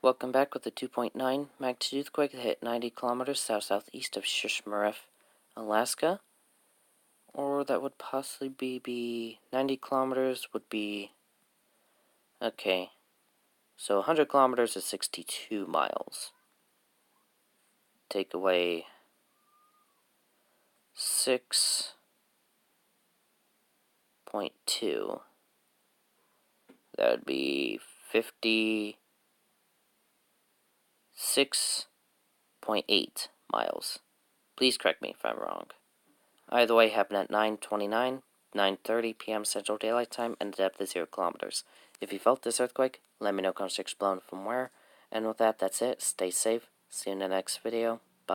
Welcome back with the 2.9 magnitude earthquake that hit 90 kilometers south-southeast of Shishmaref, Alaska. Or that would possibly be 90 kilometers would be... Okay. So 100 kilometers is 62 miles. Take away 6.2. That would be 56.8 miles. Please correct me if I'm wrong. Either way, happened at 9:29, 9:30 p.m. Central Daylight Time, and a depth of 0 kilometers. If you felt this earthquake, let me know comment section below from where. And with that, that's it. Stay safe. See you in the next video.